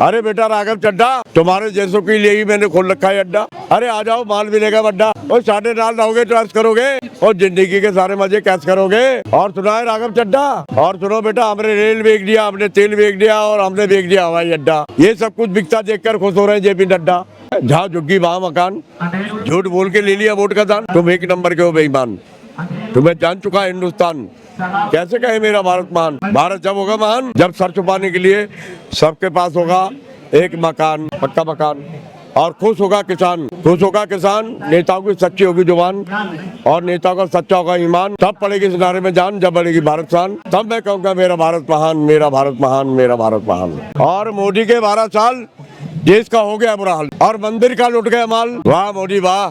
अरे बेटा राघव चड्डा, तुम्हारे जैसों के लिए ही मैंने खोल रखा है अड्डा। अरे आ जाओ, माल मिलेगा बड्डा। और 9.5 रहोगे तो ऐस करोगे, और जिंदगी के सारे मजे कैसे करोगे। और सुना है राघव चड्डा, और सुनो बेटा, हमने रेल बेच दिया, हमने तेल बेच दिया, और हमने बेच दिया हवाई अड्डा। ये सब कुछ बिकता देखकर खुश हो रहे हैं जेपी नड्डा। जहाँ झुग्गी वहाँ मकान, झूठ बोल के ले लिया वोट का दान। तुम एक नंबर के हो बेईमान, तुम्हें जान चुका है हिंदुस्तान। कैसे कहे मेरा भारत महान। भारत जब होगा महान, जब सर छुपाने के लिए सबके पास होगा एक मकान, पक्का मकान। और खुश होगा किसान, खुश होगा किसान। नेताओं की सच्ची होगी जुबान, और नेताओं का सच्चा होगा ईमान। तब पड़ेगी इस नारे में जान, जब बढ़ेगी भारत शान। तब मैं कहूँगा मेरा भारत महान, मेरा भारत महान, मेरा भारत महान। और मोदी के 12 साल देश का हो गया बुरा हाल, और मंदिर का लुट गया माल। वाह मोदी वाह,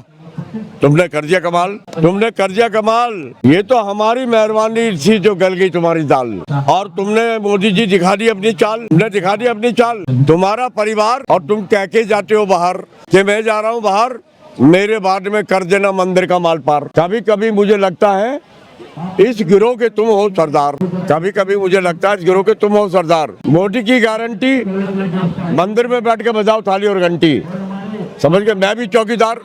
तुमने कर दिया कमाल, तुमने कर दिया कमाल। ये तो हमारी मेहरबानी थी जो गल गई तुम्हारी दाल। और तुमने मोदी जी दिखा दी अपनी चाल, तुमने दिखा दी अपनी चाल। तुम्हारा परिवार, और तुम कह के जाते हो बाहर कि मैं जा रहा हूँ बाहर, मेरे बाद में कर देना मंदिर का माल पार। कभी कभी मुझे लगता है इस गिरोह के तुम हो सरदार, कभी कभी मुझे लगता है इस गिरोह के तुम हो सरदार। मोदी की गारंटी, मंदिर में बैठ के बजाओ थाली और घंटी, समझ के मैं भी चौकीदार।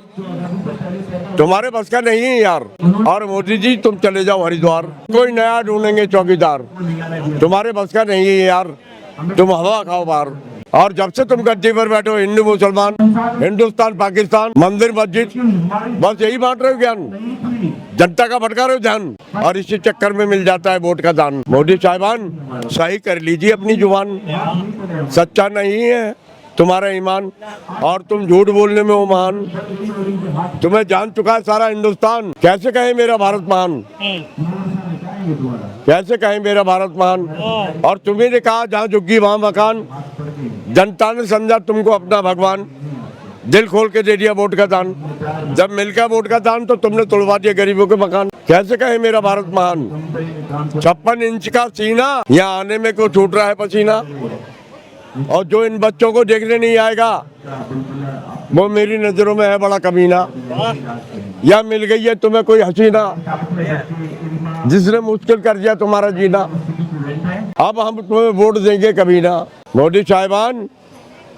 तुम्हारे बस का नहीं है यार। और मोदी जी तुम चले जाओ हरिद्वार, कोई नया ढूंढेंगे चौकीदार। तुम्हारे बस का नहीं है यार, तुम हवा खाओ बाहर। और जब से तुम गद्दी पर बैठे हो, हिंदू मुसलमान, हिंदुस्तान पाकिस्तान, मंदिर मस्जिद, बस यही बांट रहे हो ज्ञान, जनता का भटका रहे हो ध्यान। और इसी चक्कर में मिल जाता है वोट का दान। मोदी साहिबान सही कर लीजिए अपनी जुबान, सच्चा नहीं है तुम्हारा ईमान, और तुम झूठ बोलने में हो महान। तुम्हें जान चुका है सारा हिंदुस्तान। कैसे कहे मेरा भारत महान, कैसे कहे मेरा भारत महान। और तुम्ही ने कहा जहाँ झुग्गी वहाँ मकान, जनता ने समझा तुमको अपना भगवान, दिल खोल के दे दिया वोट का दान। जब मिल गया वोट का दान तो तुमने तोड़वा दिया गरीबों के मकान। कैसे कहे मेरा भारत महान। 56 इंच का सीना, यहाँ आने में को छूट रहा है पसीना। और जो इन बच्चों को देखने नहीं आएगा, वो मेरी नजरों में है बड़ा कमीना। या मिल गई है तुम्हें कोई हसीना, जिसने मुश्किल कर दिया तुम्हारा जीना। अब हम तुम्हें वोट देंगे कभी ना। मोदी साहिबान,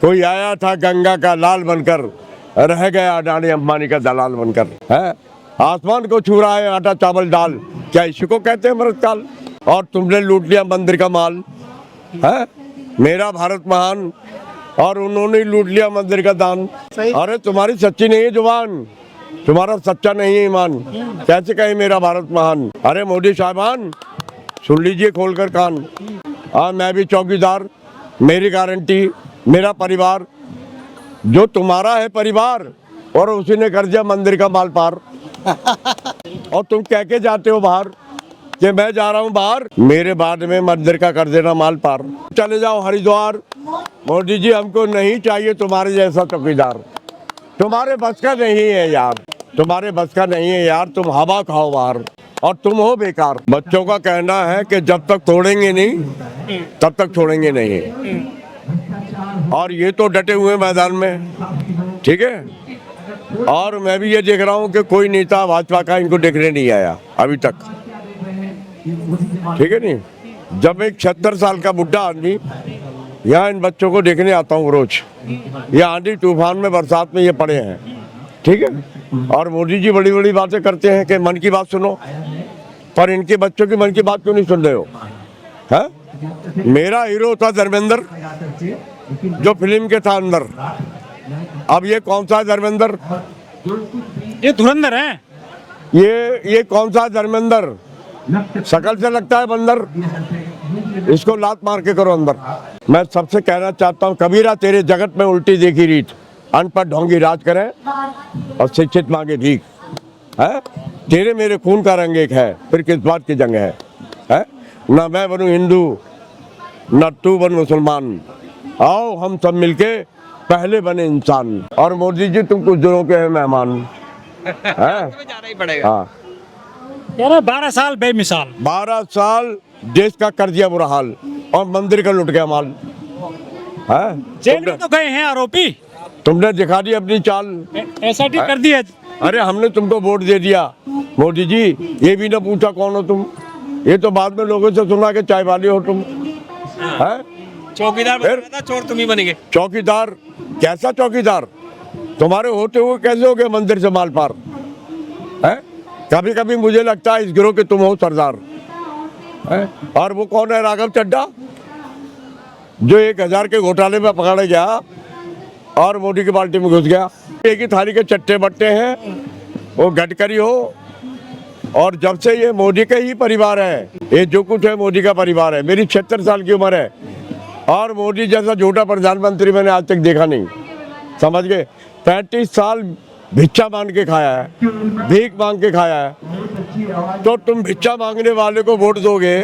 कोई आया था गंगा का लाल बनकर, रह गया अडानी अंबानी का दलाल बनकर। है आसमान को छू रहा है आटा चावल दाल, क्या इसी को कहते हैं अमृतकाल। और तुमने लूट लिया मंदिर का माल, है मेरा भारत महान, और उन्होंने लूट लिया मंदिर का दान। अरे तुम्हारी सच्ची नहीं है जुबान, तुम्हारा सच्चा नहीं है ईमान। कैसे कहे मेरा भारत महान। अरे मोदी साहिबान सुन लीजिए खोलकर कान, मैं भी चौकीदार, मेरी गारंटी, मेरा परिवार। जो तुम्हारा है परिवार, और उसी ने कर दिया मंदिर का माल पार। और तुम कह के जाते हो बाहर कि मैं जा रहा हूँ बाहर, मेरे बाद में मंदिर का कर देना माल पार। चले जाओ हरिद्वार। मोदी जी हमको नहीं चाहिए तुम्हारे जैसा चौकीदार, तुम्हारे बस का नहीं है यार, तुम्हारे बस का नहीं है यार। तुम हवा खाओ बाहर, और तुम हो बेकार। बच्चों का कहना है कि जब तक तोड़ेंगे नहीं तब तक छोड़ेंगे नहीं, और ये तो डटे हुए मैदान में, ठीक है। और मैं भी ये देख रहा हूँ कि कोई नेता भाजपा का इनको देखने नहीं आया अभी तक, ठीक है नहीं। जब एक 76 साल का बुढ़ा आदमी यहाँ इन बच्चों को देखने आता हूँ रोज, ये आंधी तूफान में बरसात में ये पड़े हैं, ठीक है। और मोदी जी बड़ी बड़ी बातें करते हैं कि मन की बात सुनो, पर इनके बच्चों की मन की बात क्यों नहीं सुन रहे हो। है मेरा हीरो था धर्मेंद्र, जो फिल्म के था अंदर। अब ये कौन सा धर्मेंद्र, ये धुरंधर है। ये कौन सा धर्मेंद्र, शकल से लगता है बंदर, इसको लात मार के करो अंदर। मैं सबसे कहना चाहता हूँ, कबीरा तेरे जगत में उल्टी देखी रीत, अनपढ़ ढोंगी राज करें और शिक्षित मांगे भीख। है तेरे मेरे खून का रंग एक है, फिर किस बात की जंग है। न मैं बनूं हिंदू न तू बन मुसलमान, आओ हम सब मिलके पहले बने इंसान। और मोदी जी तुम कुछ दिनों के हैं मेहमान, हाँ यार 12 साल बेमिसाल, 12 साल देश का कर दिया बुरा हाल, और मंदिर का लुट गया माल। जेल में तो गए हैं आरोपी, तुमने दिखा दी अपनी चाल, एसआईटी कर दी है। अरे हमने तुमको वोट दे दिया मोदी जी, ये भी ना पूछा कौन हो तुम। ये तो बाद में लोगों से सुना कि चाय वाली हो तुम। है चौकीदार फिर? बना था, चोर तुम ही बनेंगे। चौकीदार? कैसा चौकीदार? तुम्हारे होते हुए कैसे हो गए मंदिर से माल पार? है कभी कभी मुझे लगता है इस गिरोह के तुम हो सरदार। है? और वो कौन है? राघव चड्ढा, जो 1000 के घोटाले में पकड़ा गया और मोदी की पार्टी में घुस गया। एक ही थाली के चट्टे बट्टे हैं, वो गडकरी हो, और जब से ये मोदी का ही परिवार है, ये जो कुछ है मोदी का परिवार है। मेरी 76 साल की उम्र है और मोदी जैसा झूठा प्रधानमंत्री मैंने आज तक देखा नहीं, समझ गए। 35 साल भिक्षा मांग के खाया है, भीख मांग के खाया है। तो तुम भिक्षा मांगने वाले को वोट दोगे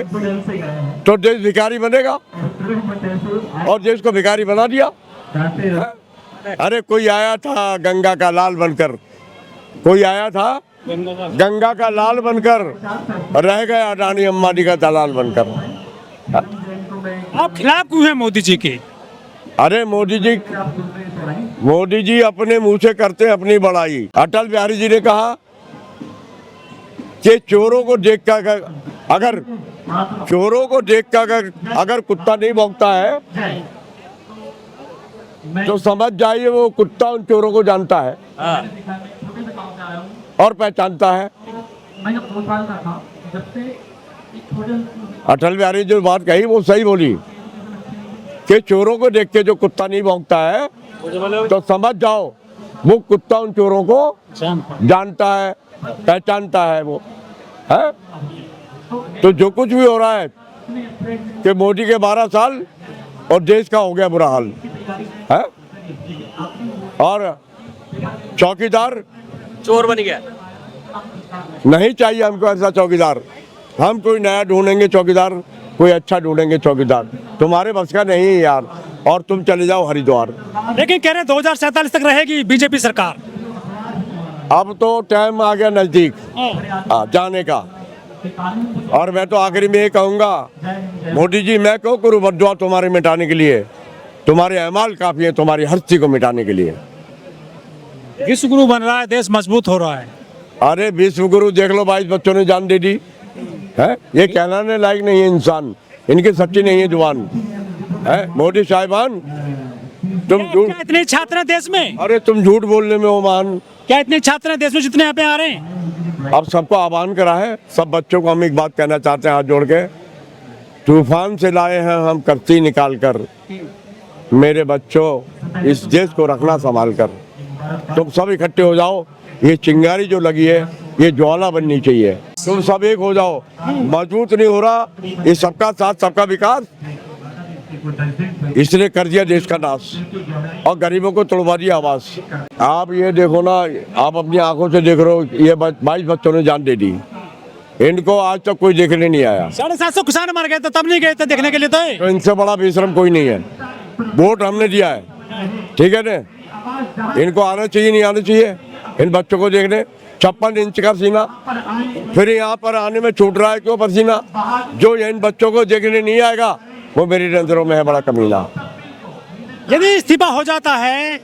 तो देश भिखारी बनेगा, और देश को भिखारी बना दिया। अरे कोई आया था गंगा का लाल बनकर, कोई आया था गंगा का लाल बनकर, रह गया अडानी अंबानी का दलाल बनकर। आप खिलाफ क्यों हैं मोदी जी के? अरे मोदी जी अपने मुंह से करते हैं अपनी बड़ाई। अटल बिहारी जी ने कहा कि चोरों को देख कर अगर कुत्ता नहीं भौंकता है तो समझ जाइए वो कुत्ता उन चोरों को जानता है और पहचानता है। अटल बिहारी जो बात कही वो सही बोली कि चोरों को देख के जो कुत्ता नहीं भौंकता है तो समझ जाओ वो कुत्ता उन चोरों को जानता है, पहचानता है वो है। तो जो कुछ भी हो रहा है कि मोदी के 12 साल और देश का हो गया बुरा हाल है। और चौकीदार चोर बन गया। नहीं चाहिए हमको ऐसा चौकीदार। हम कोई नया ढूंढेंगे चौकीदार, कोई अच्छा ढूंढेंगे चौकीदार। तुम्हारे बस का नहीं है यार, और तुम चले जाओ हरिद्वार। लेकिन कह रहे हैं 2047 तक रहेगी बीजेपी सरकार। अब तो टाइम आ गया नजदीक जाने का। और मैं तो आखिरी में ये कहूंगा, मोदी जी मैं क्यों करूँ बद्दुआ तुम्हारे मिटाने के लिए? तुम्हारे अमाल काफी है तुम्हारी हस्ती को मिटाने के लिए। विश्व गुरु बन रहा है, देश मजबूत हो रहा है। अरे विश्व गुरु देख लो, 22 बच्चों ने जान दे दी है। ये कहलाने लायक नहीं है इंसान, इनकी सच्ची नहीं है जुबान है। मोदी साहिबान तुम झूठ, क्या इतने छात्र हैं देश में? अरे तुम झूठ बोलने में हो मान। क्या इतने छात्र हैं देश में जितने यहाँ पे आ रहे हैं? अब सबको आह्वान करा है, सब बच्चों को हम एक बात कहना चाहते हैं हाथ जोड़ के, तूफान से लाए हैं हम कश्ती निकाल कर, मेरे बच्चों इस देश को रखना संभाल कर। तुम सब इकट्ठे हो जाओ, ये चिंगारी जो लगी है ये ज्वाला बननी चाहिए। तुम सब एक हो जाओ, मजबूत नहीं हो रहा ये सबका साथ सबका विकास, इसने कर दिया देश का नाश और गरीबों को तोड़वा दिया आवाज। आप ये देखो ना, आप अपनी आंखों से देख रहे हो, ये 22 बच्चों ने जान दे दी, इनको आज तक कोई देखने नहीं आया। 750 किसान मर गए थे, तब नहीं गए थे देखने के लिए। तो इनसे बड़ा बेशरम कोई नहीं है। वोट हमने दिया है, ठीक है ना, इनको आना चाहिए नहीं आना चाहिए इन बच्चों को देखने। 56 इंच का सीना, फिर यहाँ पर आने में छूट रहा है क्यों पसीना? जो इन बच्चों को देखने नहीं आएगा वो मेरी नजरों में है बड़ा कमीना। यदि इस्तीफा हो जाता है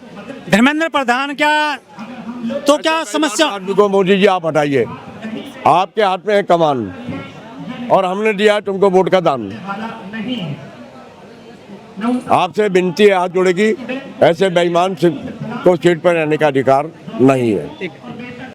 धर्मेंद्र प्रधान तो क्या समस्या? आदमी को मोदी जी आप हटाइए, आपके हाथ में है कमान और हमने दिया है तुमको वोट का दान। आपसे विनती है हाथ जोड़ेगी, ऐसे बेईमान को सीट पर रहने का अधिकार नहीं है।